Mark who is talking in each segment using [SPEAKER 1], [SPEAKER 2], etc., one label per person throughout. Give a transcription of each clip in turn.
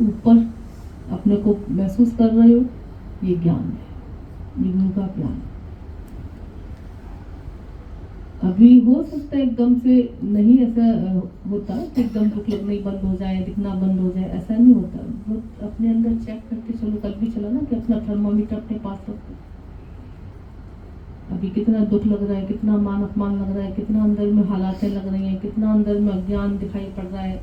[SPEAKER 1] ऊपर अपने को महसूस कर रहे हो, ये ज्ञान है, ये गुरु का ज्ञान। अभी हो सकता है एकदम से नहीं ऐसा होता कि एकदम दुख लगना ही बंद हो जाए, दिखना बंद हो जाए, ऐसा नहीं होता। बहुत अपने अंदर चेक करते चलो। कल भी चला ना कि अपना थर्मामीटर अपने पास रखो। अभी कितना दुख लग रहा है, कितना मान अपमान लग रहा है, कितना अंदर में हालातें लग रही हैं, कितना अंदर में अज्ञान दिखाई पड़ रहा है,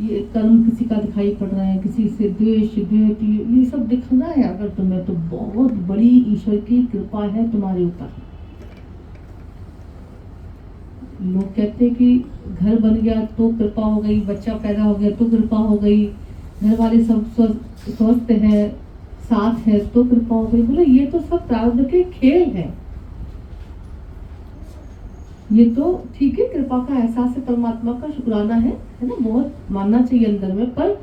[SPEAKER 1] ये कर्म किसी का दिखाई पड़ रहा है, किसी से द्वेष, ये सब दिख रहा है अगर तुम्हें, तो बहुत बड़ी ईश्वर की कृपा है तुम्हारे ऊपर। लोग कहते हैं कि घर बन गया तो कृपा हो गई, बच्चा पैदा हो गया तो कृपा हो गई, घर वाले सब स्वस्थ है, साथ है तो कृपा हो गई। बोले ये तो सब प्रारब्ध के खेल है। ये तो ठीक है, कृपा का एहसास है, परमात्मा का शुक्राना है ना, बहुत मानना चाहिए अंदर में, पर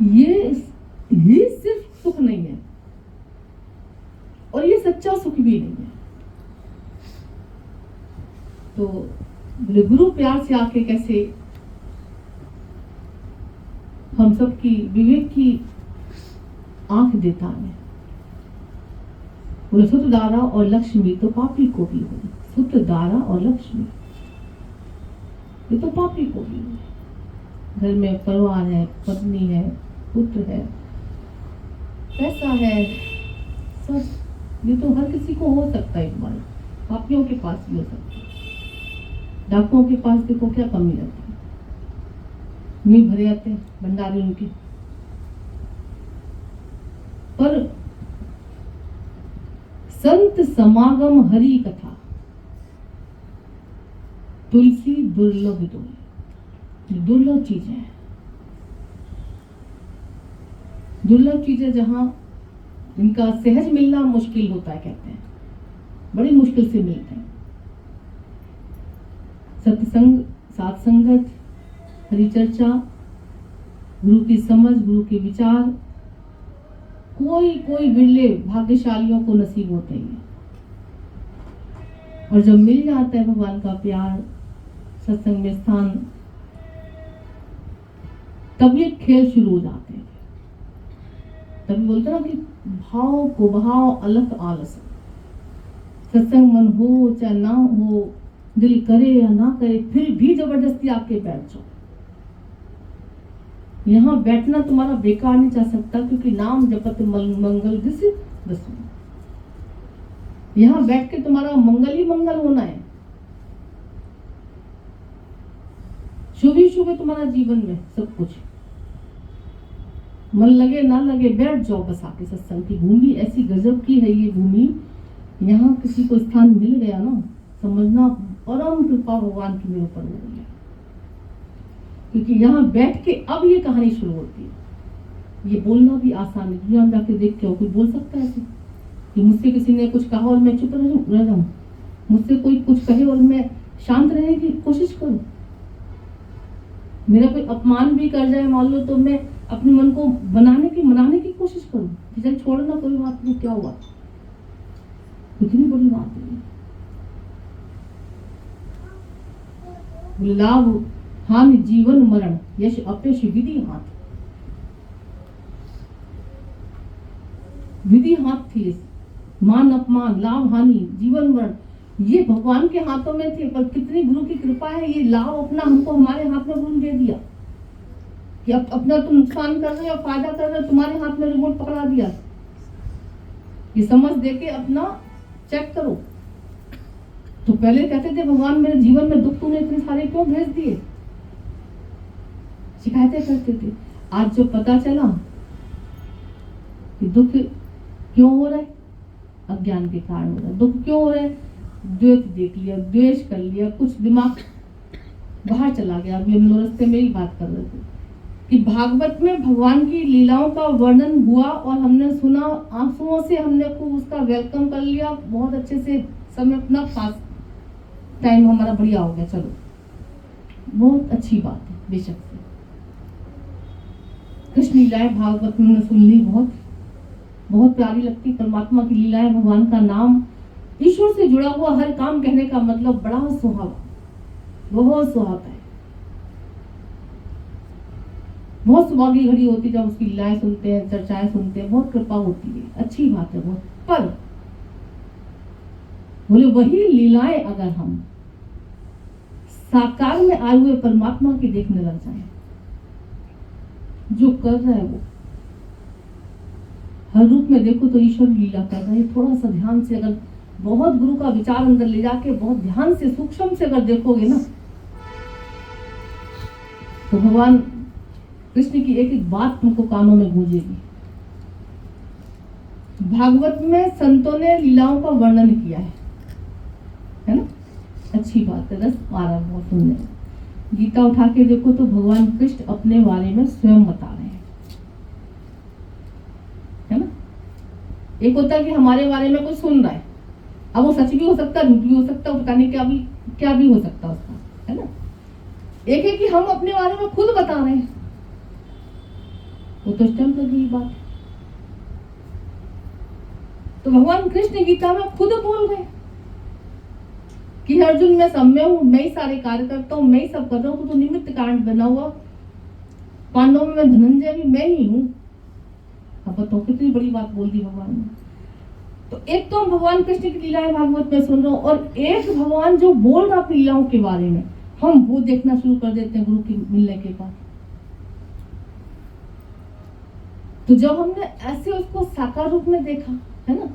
[SPEAKER 1] ये सिर्फ सुख नहीं है और ये सच्चा सुख भी नहीं है। तो गुरु प्यार से आके कैसे हम सब की विवेक की आंख देता है। बोले सुत दारा और लक्ष्मी तो पापी को भी हो। सुत दारा और लक्ष्मी ये तो पापी को भी हो। घर में परिवार है, पत्नी है, पुत्र है, पैसा है, सब ये तो हर किसी को हो सकता है। एक बार पापियों के पास भी हो सकता है। डाकुओं के पास देखो क्या कमी रहती है, मुंह भरे आते हैं भंडारे उनके। पर संत समागम हरि कथा तुलसी दुर्लभ दुर्लभ चीजें हैं। दुर्लभ चीजें जहां इनका सहज मिलना मुश्किल होता है, कहते हैं बड़ी मुश्किल से मिलते हैं। सत्संग, सात्संगत, हरिचर्चा, गुरु की समझ, गुरु के विचार कोई बिरले भाग्यशालियों को नसीब होते हैं। और जब मिल जाता है भगवान का प्यार, सत्संग में स्थान, तब ये खेल शुरू हो जाते हैं। तभी बोलते ना कि भाव को भाव अलग आलस। सत्संग मन हो चाहे ना हो, दिल करे या ना करे, फिर भी जबरदस्ती आपके बैठ जाओ। यहाँ बैठना तुम्हारा बेकार नहीं जा सकता, क्योंकि नाम जपत मंगल दिस दसु। यहाँ बैठ के तुम्हारा मंगल ही मंगल होना है। शुभ ही शुभ है तुम्हारा जीवन में सब कुछ। मन लगे ना लगे बैठ जाओ बस आके। सत्संग की भूमि ऐसी गजब की है ये भूमि। यहाँ किसी को स्थान मिल गया ना, समझना परम कृपा भगवान की मेरे ऊपर हो गई है। क्योंकि यहाँ बैठ के अब ये कहानी शुरू होती है। ये बोलना भी आसान है। दुनिया में जाके देख के कोई बोल सकता है ऐसे कि मुझसे किसी ने कुछ कहा और मैं चुप रह जाऊं? मुझसे कोई कुछ कहे और मैं शांत रहने की कोशिश करूं? मेरा कोई अपमान भी कर जाए मान लो, तो मैं अपने मन को मनाने की कोशिश करूं कि चल छोड़ना, कोई बात नहीं, क्या हुआ, कितनी बड़ी बात है। लाभ हानि जीवन मरण यश अपयश विधि हाथ। विधि हाथ थी। मान अपमान, लाभ हानि, जीवन मरण ये भगवान के हाथों में थे। पर कितनी गुरु की कृपा है, ये लाभ अपना हमको हमारे हाथ में गुरु ने दे दिया कि अपना तुम नुकसान कर रहे हो, फायदा कर रहे हो, तुम्हारे हाथ में रिमोट पकड़ा दिया। ये समझ देके अपना चेक करो। तो पहले कहते थे भगवान मेरे जीवन में दुख तूने इतने सारे क्यों भेज दिए, शिकायतें करते थे। आज जो पता चला कि दुख क्यों हो रहा है, अज्ञान के कारण हो रहा है। दुख क्यों हो रहा है, द्वेष देख लिया, द्वेष कर लिया, कुछ दिमाग बाहर चला गया। अभी हम लोग रास्ते में ही बात कर रहे थे कि भागवत में भगवान की लीलाओं का वर्णन हुआ और हमने सुना, आंसुओं से हमने को उसका वेलकम कर लिया बहुत अच्छे से। समय अपना खास टाइम हमारा बढ़िया हो गया। चलो बहुत अच्छी बात है। बेशक से कृष्ण लीलाएं भागवत में सुन ली, बहुत प्यारी लगती। परमात्मा की लीलाएं, भगवान का नाम, ईश्वर से जुड़ा हुआ हर काम कहने का मतलब बड़ा सुहावा, बहुत सुहाता है। बहुत सौभाग्य घड़ी होती है जब उसकी लीलाएं सुनते हैं, चर्चाएं सुनते हैं, बहुत कृपा होती है, अच्छी बात है बहुत। पर बोले वही लीलाएं अगर हम साकार में आए हुए परमात्मा की देखने लग जाए, जो कर रहा है वो हर रूप में देखो तो ईश्वर लीला कर रहे हैं। थोड़ा सा ध्यान से अगर बहुत गुरु का विचार अंदर ले जाके बहुत ध्यान से सूक्ष्म से अगर देखोगे ना, तो भगवान कृष्ण की एक एक बात तुमको कानों में गूंजेगी। भागवत में संतों ने लीलाओं का वर्णन किया है ना, अच्छी बात है, रस आ रहा है बहुत सुनने में। गीता उठा के देखो तो भगवान कृष्ण अपने बारे में स्वयं बता रहे हैं, है ना। एक होता है कि हमारे बारे में कुछ सुन रहा है, अब वो सच भी हो सकता है, झूठ भी हो सकता है, पता नहीं क्या भी हो सकता है उसका, है ना। एक है कि हम अपने बारे में खुद बता रहे हैं, वो तो स्टम्प लगी बात। तो भगवान कृष्ण गीता में खुद बोल रहे कि अर्जुन मैं सब में हूं, मैं ही सारे कार्य करता हूं, मैं ही सब कर रहा हूं, तो निमित्त कारण बना हुआ। पांडवों में धनंजय भी मैं ही हूं। अब तो कितनी बड़ी बात बोल दी भगवान ने। तो एक तो हम भगवान कृष्ण की लीलाएं भागवत में सुन रहे हो, और एक भगवान जो बोल रहा लीलाओं के बारे में, हम वो देखना शुरू कर देते हैं गुरु की मिलने के बाद। तो जब हमने ऐसे उसको साकार रूप में देखा, है ना,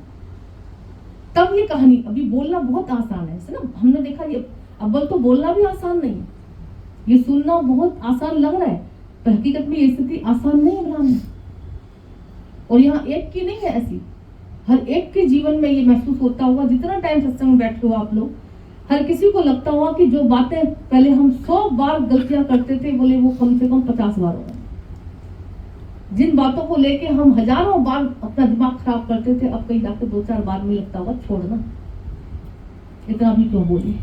[SPEAKER 1] तब ये कहानी, अभी बोलना बहुत आसान है ना, हमने देखा ये अव्वल तो बोलना भी आसान नहीं है, ये सुनना बहुत आसान लग रहा है, पर हकीकत में ये स्थिति आसान नहीं है बनाना। और यहाँ एक की नहीं है ऐसी, हर एक के जीवन में ये महसूस होता होगा, जितना टाइम सत्संग में बैठे हो आप लोग, हर किसी को लगता होगा कि जो बातें पहले हम 100 बार गलतियां करते थे, बोले वो कम से कम 50 बार होगा। जिन बातों को लेके हम हजारों बार अपना दिमाग खराब करते थे, अब कहीं जाकर 2-4 बार में लगता होगा छोड़ना, इतना भी क्यों बोली।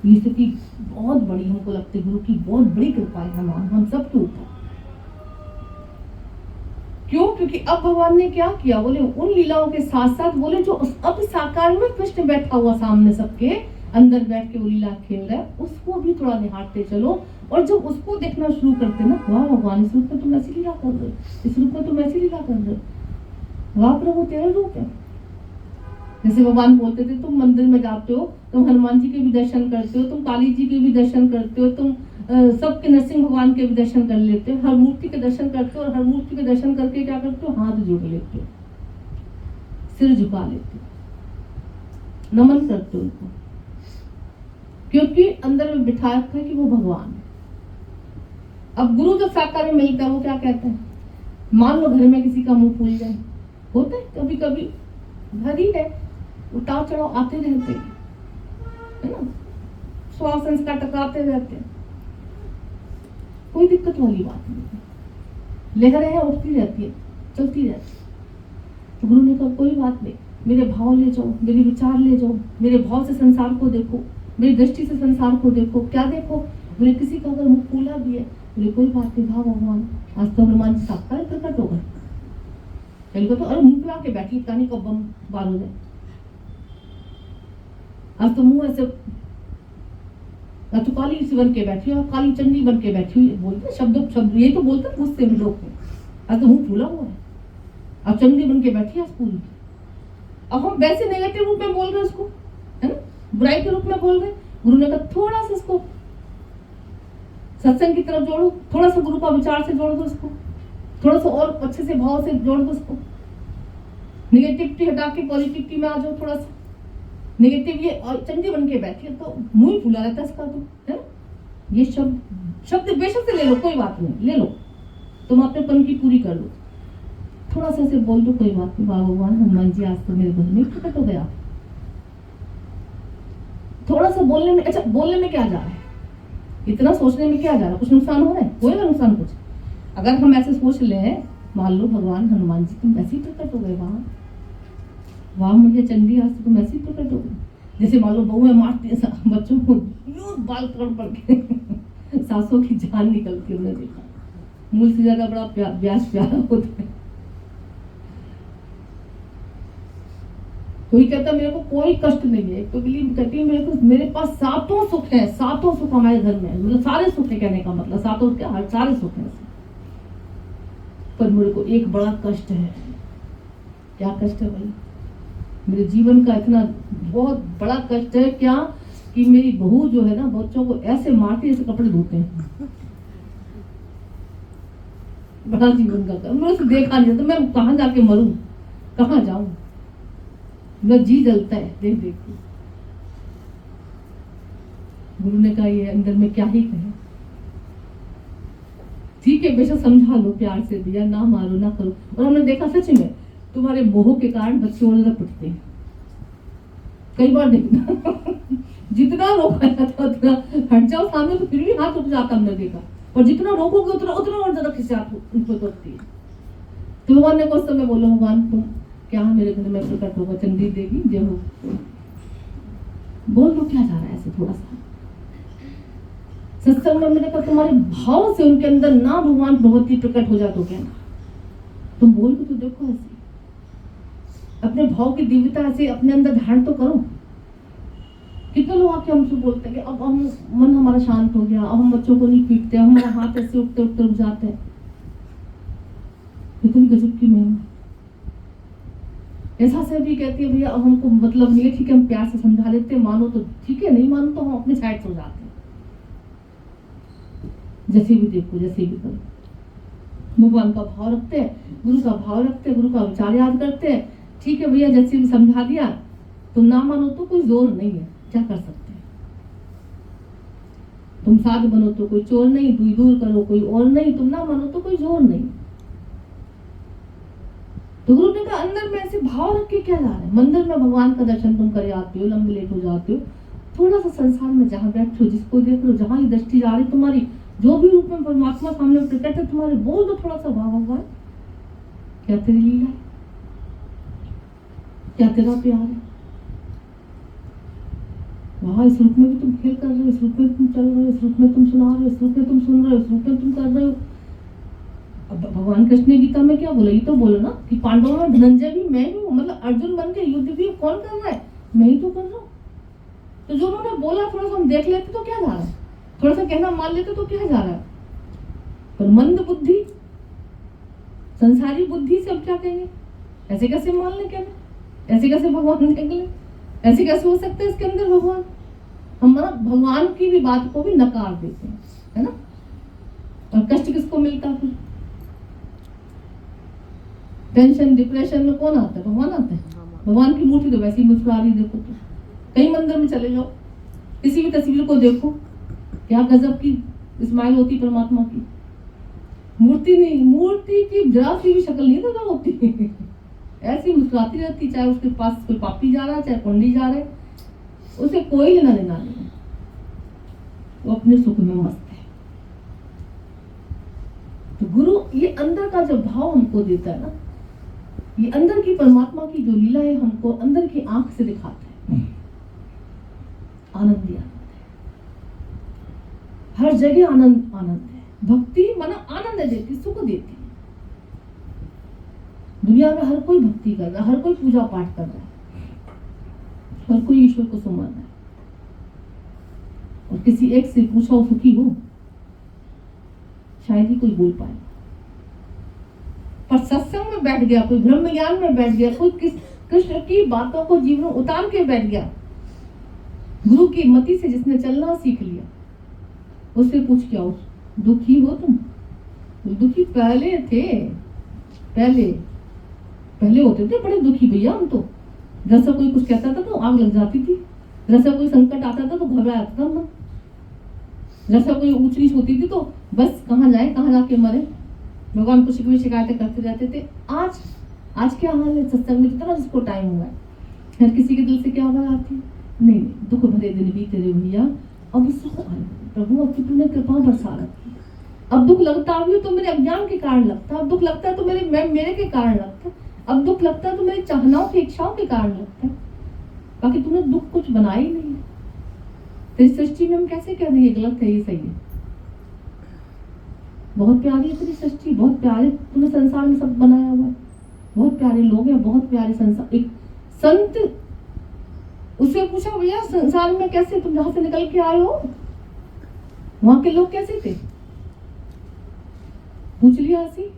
[SPEAKER 1] ये स्थिति बहुत बड़ी हमको लगती है, गुरु की बहुत बड़ी कृपा है हम सब के ऊपर। क्यों? क्योंकि अब भगवान ने क्या किया, बोले उन लीलाओं के साथ साथ, बोले जो अब साकार में कृष्ण बैठा हुआ सामने सबके अंदर बैठ के वो लीला खेल रहा है, उसको भी थोड़ा निहारते चलो। और जब उसको देखना शुरू करते ना, वाह भगवान इस रूप में तुम ऐसी लीला कर रहे हो, इस रूप में तुम ऐसी लीला कर रहे हो, वाह प्रभु तेरा रूप है। जैसे भगवान बोलते थे तुम मंदिर में जाते हो, तुम हनुमान जी के भी दर्शन करते हो, तुम काली जी के भी दर्शन करते हो, तुम सबके नरसिंह भगवान के भी दर्शन कर लेते हो, हर मूर्ति के दर्शन करते हो, और हर मूर्ति के दर्शन करके क्या करते हो, हाथ जोड़ लेते हो, सिर झुका लेते हो, नमन करते हो उनको, क्योंकि अंदर में बिठा रखा है कि वो भगवान है। अब गुरु जब साकार में मिलता है, वो क्या कहते हैं, मान लो घर में किसी का मुंह फूल जाए, होता है कभी कभी, घर ही है, उतार चढ़ाव आते रहते हैं, है ना, स्वास्थ्य संस्कार टकराते रहते हैं, कोई दिक्कत वाली बात नहीं, लहरें हैं उठती रहती है, चलती रहती है। तो गुरु ने कहा कोई बात नहीं, मेरे भाव ले जाओ, मेरे विचार ले जाओ, मेरे भाव से संसार को देखो, मेरी दृष्टि से संसार को देखो। क्या देखो? बोले किसी का अगर मुख फूला भी है, बोले कोई बात नहीं, भाव भगवान आज तो हनुमान जी साकार प्रकट हो गए, चलो तो अरे मुंह फुला के बैठी, कहानी कब बम बार हो जाए, आज तो मुंह ऐसे, तो काली सी बन के बैठी और काली चंडी बन के बैठी हुई, बोलते शब्द यही तो बोलते गुस्से में लोग को, आज तो मुंह फूला हुआ है, अब चंडी बन के बैठी आज पूरी। अब हम वैसे नेगेटिव रूप में बोल रहे उसको, है ना, बुराई के रूप में बोल रहे। गुरु ने कहा थोड़ा सा इसको सत्संग की तरफ जोड़ो, थोड़ा सा गुरु का विचार से जोड़ दो इसको, थोड़ा सा और अच्छे से भाव से जोड़ दो इसको, निगेटिविटी हटा के पॉजिटिविटी में आ जाओ। थोड़ा सा नेगेटिव ये चंडी बन के बैठी है तो मुंह फुला रहता है इसका, तो है ना, ये शब्द बेशक से ले लो, कोई बात नहीं, ले लो, तुम अपने पन की पूरी कर लो, थोड़ा सा से बोल दो, कोई बात नहीं, भगवान हनुमान जी आज तो मेरे घर में प्रकट हो गया। थोड़ा सा बोलने में, अच्छा बोलने में क्या जा रहा है, इतना सोचने में क्या जा रहा है, कुछ नुकसान हो रहा है, होएगा नुकसान कुछ, अगर हम ऐसे सोच लें, मान लो भगवान हनुमान जी तुम ऐसे ही प्रकट हो गए, वाह मुझे चंडी आज तुम ऐसे ही प्रकट हो गए, जैसे मान लो बहुएं मारती है बच्चों को, बाल पड़ के सासों की जान निकलती है, उन्हें देखा, मूल से ज्यादा बड़ा ब्याज प्यारा होता है। कोई कहता मेरे को कोई कष्ट नहीं है, तो बिलीव कहती है मेरे पास सातों सुख है, सातों सुख हमारे घर में, मतलब सारे सुख है, कहने का मतलब सातों क्या, हर सारे सुख है, पर मेरे को एक बड़ा कष्ट है। क्या कष्ट है भाई? मेरे जीवन का इतना बहुत बड़ा कष्ट है क्या कि मेरी बहू जो है ना, बच्चों को ऐसे मारती जैसे कपड़े धोते हैं। बड़ा जीवन का कष्ट, मैं उसे देखा नहीं जाता। मैं कहाँ जाके मरूं, कहाँ जाऊं? मेरा जी जलता है देख देख के। गुरु ने कहा ये अंदर में क्या ही कहे। ठीक है बेशक समझा लो प्यार से दिया, ना मारो ना करो। और हमने देखा सच में तुम्हारे मोह के कारण बच्चे और ज्यादा पिटते हैं। कई बार देखना जितना रोका जाता उतना हट जाओ सामने तो फिर भी हाथ उठ जाता हमने देखा, और जितना रोकोगे उतना उतना और ज्यादा खिंचात उनको होती है। तो भगवान ने कुछ समय बोला, भगवान तुम क्या मेरे घर में प्रकट होगा, चंडी देवी जय हो, बोल दो क्या जा रहा है ऐसे थोड़ा सा। सत्संग में मैंने कहा तुम्हारे भाव से उनके अंदर ना भगवान भगवती प्रकट हो जाते हो क्या? तुम बोल के तो देखो ऐसे, अपने भाव की दिव्यता से अपने अंदर धारण तो करो। कितने लोग आके हमसे बोलते हैं कि अब हम मन हमारा शांत हो गया, अब हम बच्चों को नहीं पीटते, हमारा हाथ ऐसे उठते उठते रुक जाते हैं। इतनी गजब की महिमा। ऐसा से भी कहती है भैया अब हमको मतलब नहीं है, ठीक है हम प्यार से समझा देते हैं, मानो तो ठीक है, नहीं मानो तो हम अपने साइड से हो जाते हैं। जैसे भी देखो, जैसे भी करो, भगवान का भाव रखते हैं, गुरु का भाव रखते हैं, गुरु का विचार याद करते हैं। ठीक है भैया जैसे भी समझा दिया, तुम ना मानो तो कोई जोर नहीं है, क्या कर सकते हैं। तुम साध बनो तो कोई चोर नहीं, दूर दूर करो कोई और नहीं, तुम ना मानो तो कोई जोर नहीं। तो गुरु ने कहा अंदर में ऐसे भाव रख के क्या जा रहा है? मंदिर में भगवान का दर्शन तुम करे आते हो, लंबे लेट हो जाते हो, थोड़ा सा संसार में जहाँ बैठे हो, जिसको देख रहे हो, जहाँ ही दृष्टि जा रही तुम्हारी, जो भी रूप में परमात्मा सामने प्रकट है तुम्हारे, बोल दो थोड़ा सा भाव भगवान क्या तेरी लीला है, क्या तेरा प्यार है। वहां इस रूप में भी तुम खेल कर रहे हो, इस रूप में तुम चल रहे हो, इस रूप में तुम सुना रहे हो, इस रूप में तुम सुन रहे हो, इस रूप में तुम कर रहे हो। अब भगवान कृष्ण ने गीता में क्या बोला? ये तो बोलो ना कि पांडवों में धनंजय भी मैं हूँ, मतलब अर्जुन बन के युद्ध भी कौन कर रहा है? मैं ही तो कर रहा हूँ। तो जो उन्होंने बोला थोड़ा सा हम देख लेते तो क्या जा रहा है, थोड़ा सा कहना मान लेते तो क्या जा रहा है। पर मंद बुद्धि, संसारी बुद्धि से अब क्या कहेंगे? ऐसे कैसे मान ले, क्या ऐसे कैसे भगवान देख ले, ऐसे कैसे हो सकता है इसके अंदर भगवान? हम भगवान की भी बात को भी नकार देते हैं, है ना। और कष्ट किसको मिलता है? टेंशन डिप्रेशन में कौन आता है? भगवान आता है। भगवान की मूर्ति तो वैसे ही मुस्कुरा रही, देखो तो कहीं मंदिर में चले जाओ, किसी भी तस्वीर को देखो, क्या गजब की स्माइल होती परमात्मा की। मूर्ति नहीं, मूर्ति की जरा सी भी शक्ल नहीं नजर होती ऐसी मुस्कुराती रहती, चाहे उसके पास कोई पापी जा रहा है, चाहे पंडित जा रहे, उसे कोई लेना देना नहीं, वो अपने सुख में मस्त है। तो गुरु ये अंदर का जो भाव हमको देता है ना, ये अंदर की परमात्मा की जो लीला है हमको अंदर की आंख से दिखाता है। आनंद ही आनंद है, हर जगह आनंद आनंद है। भक्ति माना आनंद देती, सुख देती। दुनिया में हर कोई भक्ति कर रहा है, हर कोई पूजा पाठ कर रहा है, हर कोई ईश्वर को सुमर रहा है। और किसी एक से पूछो सुखी हो, शायद ही कोई बोल पाए। पर सत्संग में बैठ गया, कोई ब्रह्म ज्ञान में बैठ गया, कोई कृष्ण की बातों को जीवन में उतार के बैठ गया, गुरु की मति से जिसने चलना सीख लिया, उससे पूछ क्या हो, दुखी हो तुम? दुखी पहले थे, पहले होते थे बड़े दुखी भैया हम तो। जैसा कोई कुछ कहता था तो आग लग जाती थी, जैसा कोई संकट आता था तो घबरा आता था मन, जैसा कोई ऊंच नीच होती थी तो बस कहाँ जाए, कहाँ जाके मरे, भगवान को शिकवे शिकायतें करते रहते थे। आज क्या हाल है सत्संग में, जितना जिसको टाइम हुआ है, हर किसी के दिल से क्या आवाज आती है? नहीं, दुख भरे दिन बीते रे भैया, अब सुख आए प्रभु, अब तूने कृपा बरसा रखी। अब दुख लगता भी तो मेरे अज्ञान के कारण लगता, अब दुख लगता है तो मेरे के कारण लगता, अब दुख लगता है तो मेरी चाहनाओं की इच्छाओं के कारण लगता है। बाकी तूने दुख कुछ बनाया ही नहीं है। तेरी सृष्टि में हम कैसे कह रहे हैं ये गलत है, ये सही है? बहुत प्यारी है तेरी सृष्टि, बहुत प्यारे तूने संसार में सब बनाया हुआ है, बहुत प्यारे लोग हैं, बहुत प्यारे संसार। एक संत, उससे पूछा भैया संसार में कैसे तुम जहां से निकल के आए हो, वहां के लोग कैसे थे? पूछ लिया ऐसी,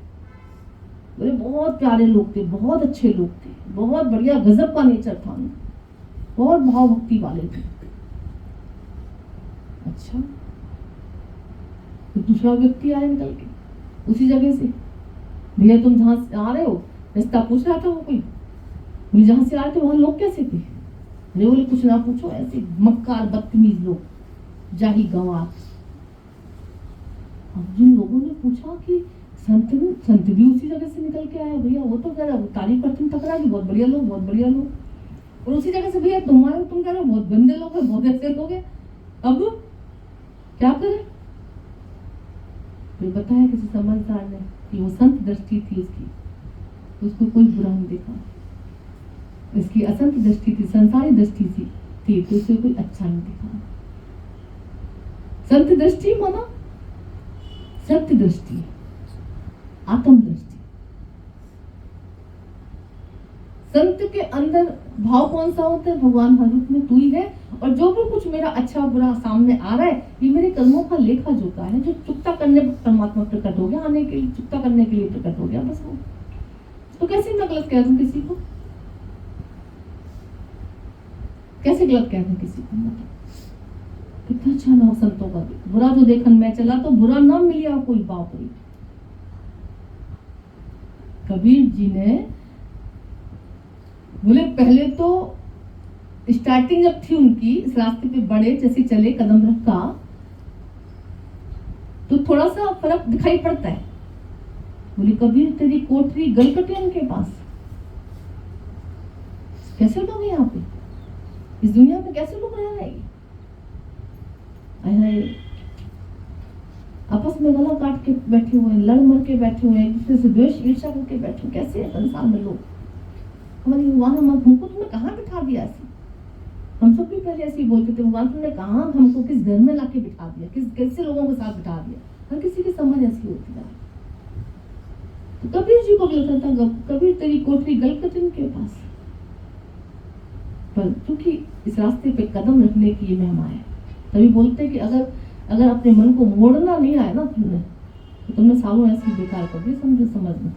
[SPEAKER 1] बोले बहुत प्यारे लोग थे, बहुत अच्छे लोग थे, बहुत बढ़िया गजब का नेचर था उनका, बहुत भाव भक्ति वाले थे। अच्छा, तो दूसरा व्यक्ति आया निकल के उसी जगह से, भैया तुम जहां से आ रहे हो, रास्ता पूछ रहा था वो कोई, बोले जहां से आए थे वहां लोग कैसे थे? अरे बोले कुछ ना पूछो, ऐसे मक्कार बदतमीज लोग, जाही गंवार। अब जिन लोगों ने पूछा कि संत भी उसी जगह से निकल के आया, भैया वो तो कह रहा तारीफ करते टकरा की बहुत बढ़िया लोग, बहुत बढ़िया लोग, और उसी जगह से भैया तुम आए, तुम कह रहे हो बहुत गंदे लोग हैं, बहुत ऐसे लोग हैं, अब क्या करें? तो बताया किसी समझदार ने कि वो संत दृष्टि थी उसकी, उसको कोई बुरा नहीं देखा, इसकी असंत दृष्टि थी, संसारी दृष्टि थी, तो उसे कोई अच्छा नहीं दिखा। संत दृष्टि माना सत्य दृष्टि, आत्म दृष्टि। संत के अंदर भाव कौन सा होता है? भगवान हर रूप में तू ही है, और जो भी कुछ मेरा अच्छा बुरा सामने आ रहा है, ये मेरे कर्मों का लेखा जोखा है, जो चुकता करने पर परमात्मा प्रकट हो गया, आने के लिए चुकता करने के लिए प्रकट हो गया, बस वो। तो कैसे मैं गलत कह दूं किसी को? कैसे गलत कह दूं किसी को? मतलब कितना अच्छा ना हो संतों का भी, बुरा जो देखन में चला तो बुरा ना मिलिया कोई, बाप रे। कबीर जी ने बोले पहले तो स्टार्टिंग जब थी उनकी, इस रास्ते पे बड़े जैसे चले कदम रखा, तो थोड़ा सा फर्क दिखाई पड़ता है। बोले कबीर तेरी कोठरी गलकटे उनके पास, कैसे लोग हैं यहाँ पे, इस दुनिया में कैसे लोग रह रहे हैं? आपस में गला काट के बैठे हुए हैं, लड़ मर के बैठे हुए हैं, एक दूसरे से द्वेष ईर्ष्या करके बैठे हुए, कैसे है संसार में लोग? हमारी भगवान हमको तुमने कहाँ बिठा दिया ऐसे? हम सब भी पहले ऐसे ही बोलते थे, भगवान तुमने कहाँ हमको किस घर में लाके बिठा दिया, किस कैसे लोगों के साथ बिठा दिया? हर किसी की समझ ऐसी होती है। तो कबीर जी को भी लगता था कबीर तेरी कोठरी गलकटिन के पास, पर क्योंकि इस रास्ते पे कदम रखने की ये महिमा है, तभी बोलते कि अगर अपने मन को मोड़ना नहीं आया ना तुमने, तो तुमने सालों ऐसी बेकार कर दी, समझ में।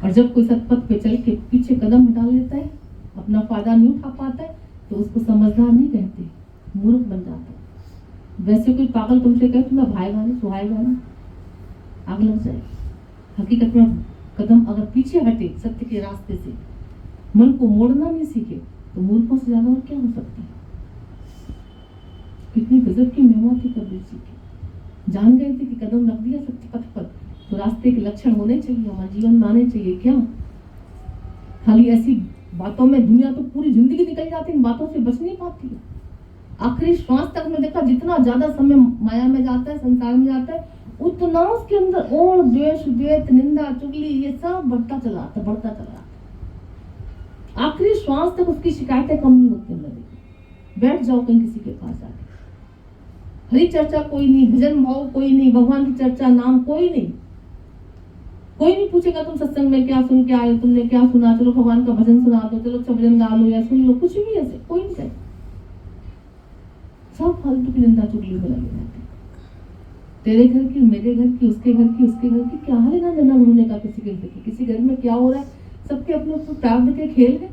[SPEAKER 1] और जब कोई सतपथ पे चल के पीछे कदम हटा लेता है, अपना फायदा नहीं उठा पाता है, तो उसको समझदार नहीं कहते, मूर्ख बन जाता है। वैसे कोई पागल तुमसे कहे तुम्हें भाएगा नहीं, सुहाएगा नहीं, आग लग जाएगी। हकीकत में कदम अगर पीछे हटे सत्य के रास्ते से, मन को मोड़ना नहीं सीखे, तो मूर्खों से ज्यादा और क्या हो सकता है? कितनी गजब की महिमा थी कबीर जी की। जान गए थे कि कदम रख दिया सत्य पथ पर, तो रास्ते के लक्षण होने चाहिए, हमारे जीवन में आने चाहिए। क्या खाली ऐसी बातों में दुनिया तो पूरी जिंदगी निकल जाती, इन बातों से बच नहीं पाती। आखिरी श्वास तक में देखा, जितना ज्यादा समय माया में जाता है, संसार में जाता है, उतना उसके अंदर और द्वेष, द्वेष, निंदा, चुगली, ये सब बढ़ता चला आता, बढ़ता चला आता। आखिरी श्वास तक उसकी शिकायतें कम नहीं होती अंदर। बैठ जाओ कहीं किसी के पास जाके, हरी चर्चा कोई नहीं, भजन भाव कोई नहीं, भगवान की चर्चा नाम कोई नहीं, कोई नहीं पूछेगा तुम सत्संग में क्या सुन के आए, तुमने क्या सुना, चलो भगवान का भजन सुना दो, चलो अच्छा भजन गा लो या सुन लो, कुछ भी ऐसे कोई नहीं कहे। सब फालतू की निंदा चुगली में लगे रहते, तेरे घर की, मेरे घर की, उसके घर की, उसके घर की, क्या लेना देना उन्होंने का किसी के घर की, किसी घर में क्या हो रहा है, सबके अपने अपने प्रारब्ध के खेल है,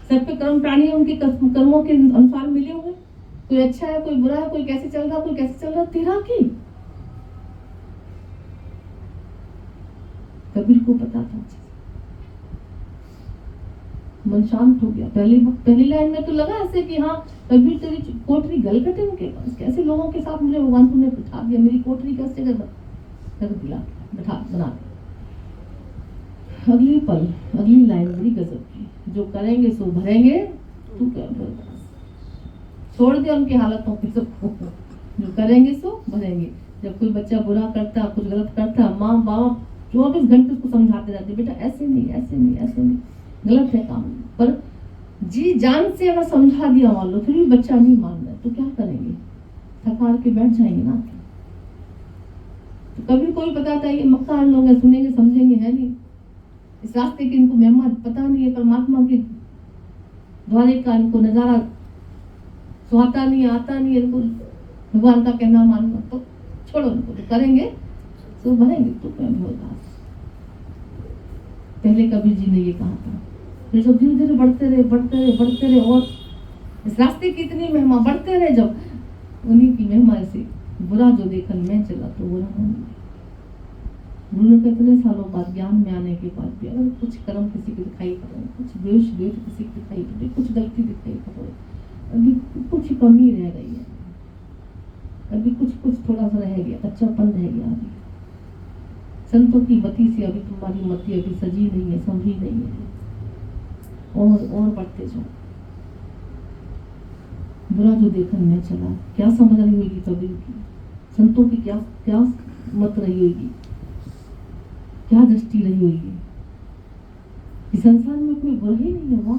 [SPEAKER 1] सब पे कर्म प्राणी उनके कर्मों के अनुसार मिले हुए, कोई अच्छा है, कोई बुरा है, कोई कैसे चल रहा, कोई कैसे चल रहा, तेरा की। कबीर को पता था, मन शांत हो गया। पहली लाइन में तो लगा ऐसे कि हाँ कबीर तेरी कोठरी गलकटे उनके पास, कैसे लोगों के साथ मुझे भगवान तुमने बिठा दिया, मेरी कोठरी कैसे जगह दिला बिठा बना। अगली पल, अगली लाइन बड़ी गजब की, जो करेंगे सो भरेंगे, तू क्या भरेगा? छोड़ दे उनकी हालतों पे सबको, जो करेंगे सो भरेंगे। जब कोई बच्चा बुरा करता, कुछ गलत करता, माँ बाप 24 घंटे उसको समझाते रहते, बेटा ऐसे नहीं, ऐसे नहीं, ऐसे नहीं, गलत है काम। पर जी जान से अगर समझा दिया मान लो, फिर भी बच्चा नहीं मान रहा, तो क्या करेंगे? थकार के बैठ जाएंगे ना। तो कभी कोई बताता है ये मक्कार लोग हैं, सुनेंगे समझेंगे, है नहीं, इस रास्ते की इनको महिमा पता नहीं है, परमात्मा के द्वारे का इनको नजारा सुहाता नहीं, आता नहीं, इनको भगवान का कहना मानना, तो छोड़ो उनको, तो करेंगे तो भरेंगे, तो क्या होगा। पहले कबीर जी ने ये कहा था। फिर जब धीरे धीरे बढ़ते रहे और इस रास्ते की इतनी महिमा बढ़ते रहे, जब उन्हीं की महिमा से बुरा जो देखन मैं चला तो बुरा ना मिले। गुरु ने इतने सालों बाद ज्ञान में आने के बाद भी अगर कुछ कर्म किसी को दिखाई पड़े, कुछ द्वेष किसी को दिखाई पड़े, कुछ गलती दिखाई पड़े, अभी कुछ कमी रह गई है, अभी कुछ थोड़ा सा रह गया, कच्चापन रह गया, अभी संतों की मति से अभी तुम्हारी मति अभी सजी नहीं है, समझी नहीं है, और बढ़ते जाओ। बुरा जो देखन मैं चला, क्या समझ रही होगी कबीर की, संतों की क्या मत रही होगी, क्या दृष्टि रही होगी। इस संसार में कोई बुरा ही नहीं है। वहां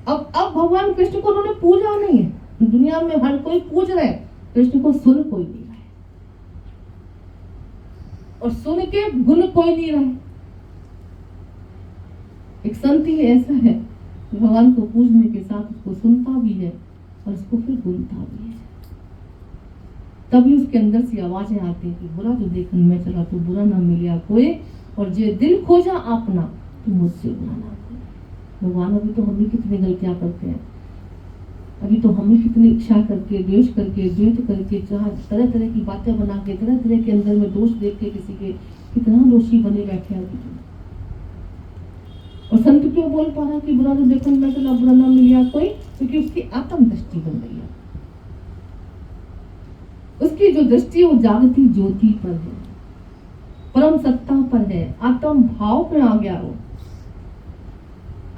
[SPEAKER 1] अब भगवान कृष्ण को उन्होंने पूजा नहीं है, दुनिया में हर कोई पूज रहे, कृष्ण को सुन कोई नहीं रहा है, और सुन के गुण कोई नहीं रहा। एक संत ही ऐसा है, भगवान को पूजने के साथ उसको सुनता भी है और उसको फिर गुनता भी है। तभी उसके अंदर से आवाजें आती हैं कि बुरा जो देखन मैं चला तो बुरा ना मिलिया कोई, और जे दिल खोजा अपना तो मुझसे बुरा ना कोई। भगवान अभी तो हम ही कितनी गलतियां करते हैं, अभी तो हम ही कितनी इच्छा करके, द्वेष करके, द्वेष करके, तरह तरह की बातें बना के, तरह तरह के अंदर में दोष देख के किसी के कितना दोषी बने बैठे हैं अभी। और संत क्यों बोल पा रहा कि बुरा जो देखन मैं चला बुरा ना मिलिया कोई, क्योंकि उसकी आत्म दृष्टि बन गई है। उसकी जो दृष्टि वो जागती ज्योति पर है, परम सत्ता पर है, आत्म भाव में आ गया वो।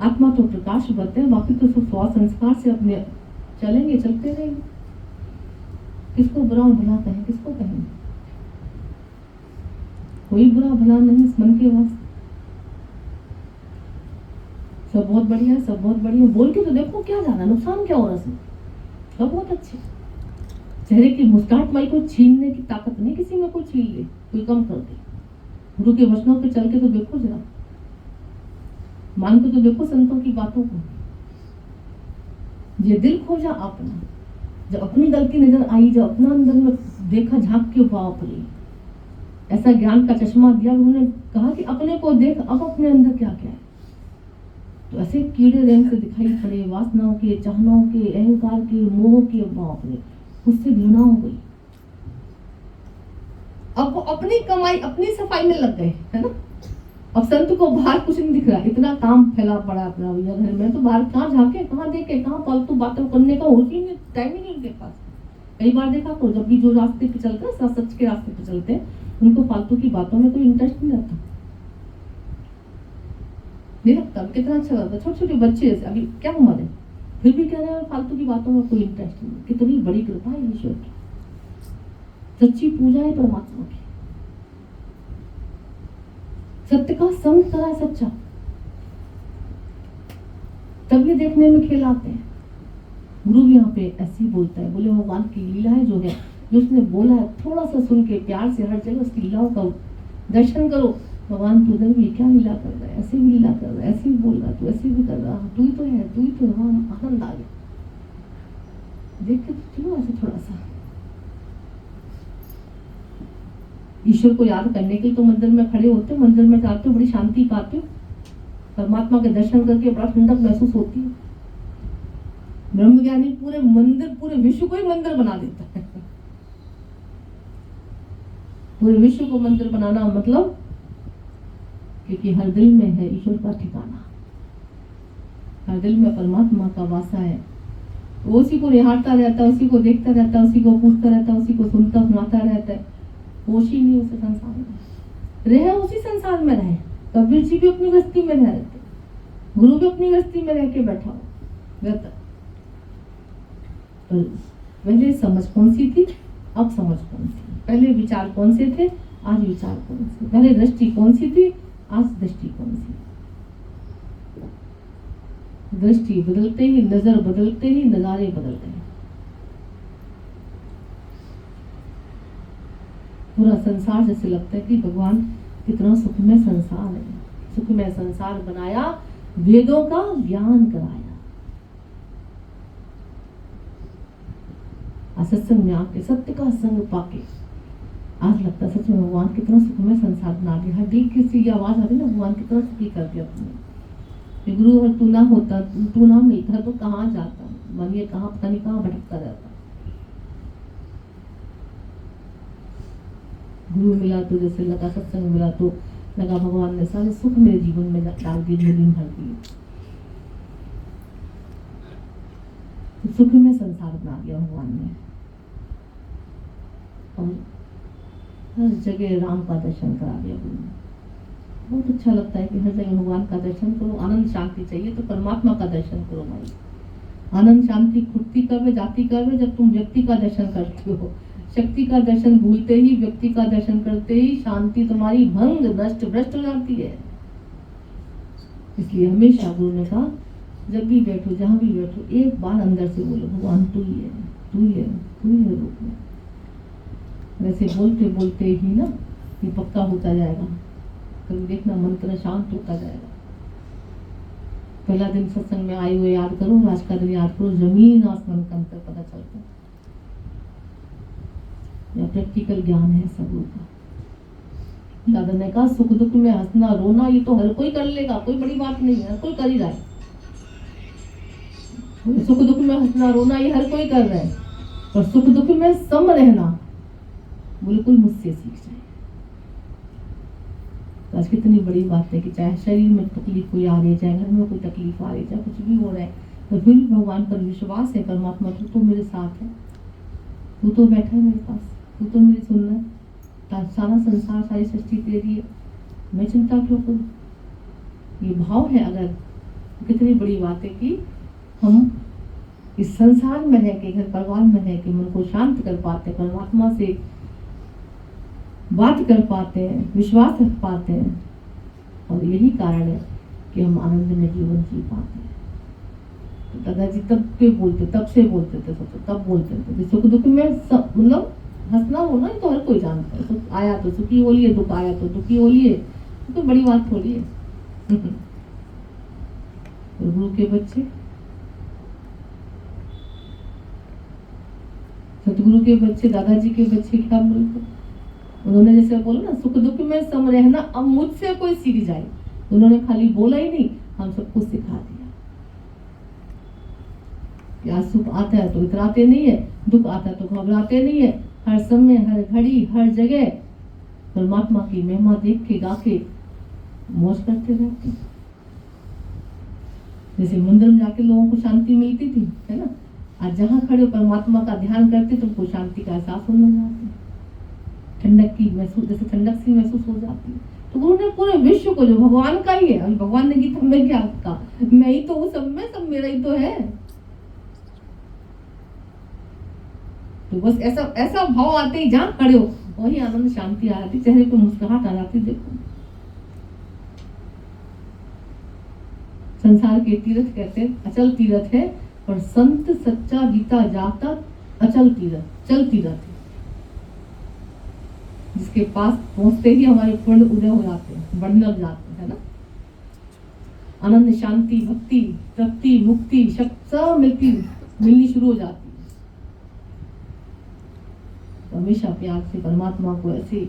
[SPEAKER 1] आत्मा तो प्रकाश बते हैं, बाकी तो सब स्व संस्कार से अपने चलेंगे, चलते रहेंगे। किसको बुरा भला कहें, किसको कहें? कोई बुरा भला नहीं इस मन के वास्ते। सब बहुत बढ़िया, सब बहुत बढ़िया बोल के तो देखो क्या जाना, नुकसान क्या हो रहा है इसमें। सब बहुत अच्छे, चेहरे की मुस्कुराहट माई को छीनने की ताकत नहीं किसी में, कोई छीन ले, कोई कम कर दे। गुरु के वचनों पे चल के तो देखो जरा, मान के तो देखो संतों की बातों को। ये दिल खोजा अपना, जब अपनी गलती नजर आई, जब अपना अंदर में देखा झांक के, बाप रे, ऐसा ज्ञान का चश्मा दिया। उन्होंने कहा कि अपने को देख, अब अपने अंदर क्या क्या है। तो ऐसे कीड़े रंग से दिखाई पड़े, वासनाओं के, चाहनाओं के, अहंकार के, मोह के, बाप रे, उससे घृणा हो गई। अब वो अपनी कमाई, अपनी सफाई में लग गए, है ना। अब संत को बाहर कुछ नहीं दिख रहा, इतना काम फैला पड़ा अपना भैया घर में, तो बाहर कहाँ झाके, कहाँ देखे, कहाँ फालतू बातें करने का होती नहीं, टाइम ही नहीं उनके पास। कई बार देखा तो जब भी जो रास्ते पे चलते हैं, सच के रास्ते पे चलते हैं, उनको फालतू की बातों में कोई इंटरेस्ट नहीं रहता, नहीं रखता। कितना अच्छा लगता, छोटे छोटे बच्चे अभी क्या उम्र है, फिर भी कह रहे हैं फालतू की बातों में कोई इंटरेस्ट नहीं। कितनी बड़ी कृपा है ईश्वर की, सच्ची पूजा है परमात्मा की। सत्य का संग करा सच्चा, तभी देखने में खेल आते हैं। गुरु भी यहाँ पे ऐसे ही बोलता है, बोले भगवान की लीलाएं जो है, जो उसने बोला है, थोड़ा सा सुन के प्यार से हर जगह उसकी लीलाओं का दर्शन करो। भगवान तू भी क्या लीला कर रहा है, ऐसे भी लीला कर रहा है, ऐसे भी बोल रहा है, तू ऐसे भी कर रहा है, तू ही तो है, तू ही तो है। आनंद आ गया देख के, तो चलो ऐसे थोड़ा सा ईश्वर को याद करने के लिए तो मंदिर में खड़े होते, मंदिर में जाते हो, बड़ी शांति पाते हो, परमात्मा के दर्शन करके बड़ा ठंडक महसूस होती है। ब्रह्मज्ञानी पूरे मंदिर, पूरे विश्व को ही मंदिर बना देता है। पूरे विश्व को मंदिर बनाना मतलब, क्योंकि हर दिल में है ईश्वर का ठिकाना, हर दिल में परमात्मा का वासा है। वो उसी को निहारता रहता है, उसी को देखता रहता है, उसी को पूछता रहता है, उसी को सुनता सुनाता रहता है। होश ही नहीं उसे संसार में रहे, उसी संसार में रहे। कबीर जी भी अपनी गृहस्थी में रह रहे थे, गुरु भी अपनी गृहस्थी में रह के बैठा हो रहता। तो पहले समझ कौन सी थी, अब समझ कौन सी। पहले विचार कौन से थे, आज विचार कौन से। पहले दृष्टि कौन सी थी, आज दृष्टि कौन सी। दृष्टि बदलते ही, नजर बदलते ही नजारे बदलते हैं। पूरा संसार जैसे लगता है कि भगवान कितना सुखमय संसार है, सुखमय संसार बनाया, वेदों का ज्ञान कराया। सत्संग में आके, सत्य का संग पाके आज लगता है सच में भगवान कितना सुख में संसार बना दिया। हर दिल की सी आवाज आती ना, भगवान कितना सुखी कर दिया तुमने। गुरु अगर तू ना होता, तू ना मिलता तो कहाँ जाता, मन ये कहाँ पता नहीं कहाँ भटकता रहता। गुरु मिला तो जैसे लगा, सत्संग मिला तो लगा भगवान ने सारे सुख मेरे जीवन में डाल दिए, दिन भर दिए, सुख में संसार बना दिया भगवान ने। और हर जगह राम का दर्शन करा दिया गुरु ने। बहुत अच्छा लगता है कि हर जगह भगवान का दर्शन करो। आनंद शांति चाहिए तो परमात्मा का दर्शन करो भाई। आनंद शांति खुटती कब है, जाती कब है, जब तुम व्यक्ति का दर्शन करते हो। शक्ति का दर्शन भूलते ही, व्यक्ति का दर्शन करते ही शांति तुम्हारी भंग नष्ट भ्रष्ट हो जाती है। इसलिए हमेशा गुरु ने कहा जब भी बैठो, जहां भी बैठो, एक बार अंदर से बोलो भगवान तू ही है, तू ही है, तू ही है रूप में। वैसे बोलते बोलते ही ना ये पक्का होता जाएगा। कभी देखना मंत्र शांत होता जाएगा। पहला दिन सत्संग में आए हुए याद करो, आज का दिन याद करो, जमीन आसमान का अंतर पता चलता है। या प्रैक्टिकल ज्ञान है सब का। दादा ने कहा सुख दुख में हंसना रोना ये तो हर कोई कर लेगा, कोई बड़ी बात नहीं है, हर कोई कर ही रहा है। सुख दुख में हंसना रोना ये हर कोई कर रहा है, और सुख दुख में सम रहना बिल्कुल मुझसे सीख जाए। तो आज कितनी बड़ी बात है कि चाहे शरीर में तकलीफ कोई आ रही, चाहे घर में कोई तकलीफ आ रही, चाहे कुछ भी हो रहा है, तो फिर भी भगवान पर विश्वास है, परमात्मा तू तो मेरे साथ है, तू तो बैठा है मेरे पास, तू तो मेरी सुन रहा है, सारा संसार सारी सृष्टि तेरी है, मैं चिंता क्यों करूं। ये भाव है अगर, कितनी बड़ी बात है कि हम इस संसार में रह के, घर परिवार में रह के मन को शांत कर पाते हैं, परमात्मा से बात कर पाते हैं, विश्वास रख पाते हैं, और यही कारण है कि हम आनंद में जीवन जी पाते हैं। तो दादाजी तब से बोलते थे, तब बोलते थे सुख दुख में मतलब हंसना होना तो हर कोई जानता है। सुख आया तो सुखी होलिए, दुख आया तो दुखी होलिए, तो बड़ी बात थोड़ी है। गुरु के बच्चे, सतगुरु के बच्चे, दादाजी के बच्चे क्या बोलते, उन्होंने जैसे बोला ना सुख दुख में सम रहना, अब मुझसे कोई सीख जाए। उन्होंने खाली बोला ही नहीं, हम सबको सिखा दिया। क्या सुख आता है तो इतराते नहीं है, दुख आता है तो घबराते नहीं है, हर समय हर घड़ी हर जगह परमात्मा की महिमा देख के गा के मौज करते रहते। जैसे मंदिर में जाके लोगों को शांति मिलती थी, है ना, आज जहाँ खड़े परमात्मा का ध्यान करते तुमको शांति का एहसास होने लगता है, ठंडक की महसूस, जैसे ठंडक सी महसूस हो जाती है। तो गुरु ने पूरे विश्व को, जो भगवान का ही है, अभी भगवान ने गीता में क्या कहा, मैं ही तो हूँ सब में, सब मेरा ही तो है। तो बस ऐसा भाव आते ही जहाँ खड़े हो वही आनंद शांति आ जाती, चेहरे पे मुस्कुराहट आ जाती। देखो संसार के तीर्थ कहते हैं अचल तीर्थ है, और संत सच्चा गीता जाता अचल तीर्थ, चल तीर्थ है, जिसके पास पहुंचते ही हमारे पूर्ण उदय हो जाते हैं, बढ़ने लग जाते हैं, है ना। आनंद शांति भक्ति तृप्ति मुक्ति सब मिलनी शुरू हो जाती है। तो हमेशा प्यार से परमात्मा को ऐसे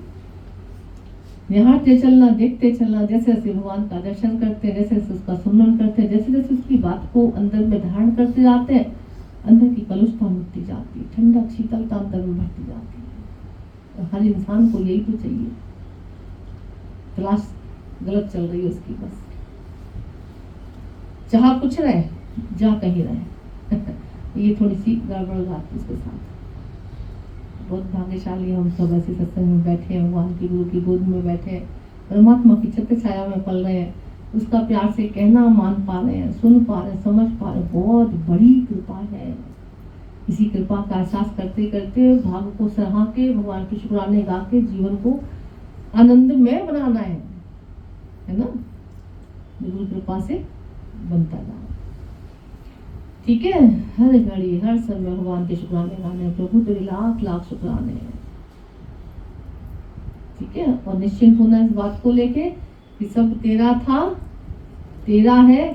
[SPEAKER 1] निहारते चलना, देखते चलना, जैसे जैसे भगवान का दर्शन करते हैं, जैसे जैसे उसका सुमरन करते हैं, जैसे जैसे उसकी बात को अंदर में धारण करते जाते हैं, अंदर की कलुषता मिटती जाती है, ठंडक शीतलता अंदर में बढ़ती जाती है। तो हर इंसान को यही तो चाहिए। क्लास गलत चल रही है उसकी, बस चाह कुछ रहे जा कहीं रहे ये थोड़ी सी गड़बड़ हो जाती है उसके साथ। बहुत भाग्यशाली हम सब ऐसे सत्संग में बैठे हैं, भगवान की गुरु की गोद में बैठे हैं, परमात्मा की छत्र छाया में पल रहे हैं, उसका प्यार से कहना मान पा रहे हैं, सुन पा रहे हैं, समझ पा रहे हैं। बहुत बड़ी कृपा है। इसी कृपा का एहसास करते करते, भाग को सराह के, भगवान की शुक्राने गा के जीवन को आनंद में बनाना है ना। गुरु कृपा से बनता जाए, ठीक है। हर घड़ी हर समय भगवान के शुक्राने गाने, प्रभु तेरे लाख लाख शुक्राने हैं, ठीक है। और निश्चिंत होना इस बात को लेके कि सब तेरा था, तेरा है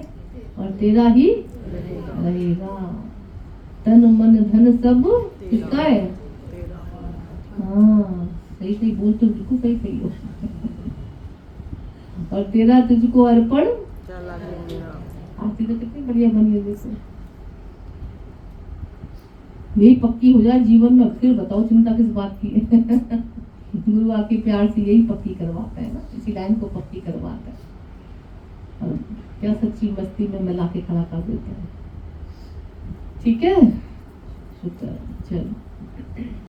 [SPEAKER 1] और तेरा ही रहेगा। तन मन धन सब किसका है? हाँ, सही सही बोल, तो बिल्कुल सही सही हो। और तेरा तुझको अर्पण, आरती तो कितनी बढ़िया बनी है देखो। यही पक्की हो जाए जीवन में, फिर बताओ चिंता किस बात की है। गुरु आके प्यार से यही पक्की करवाता है ना, इसी लाइन को पक्की करवाता है। और क्या सच्ची मस्ती में मिला के खड़ा कर देता है। ठीक है, शुक्र, चलो।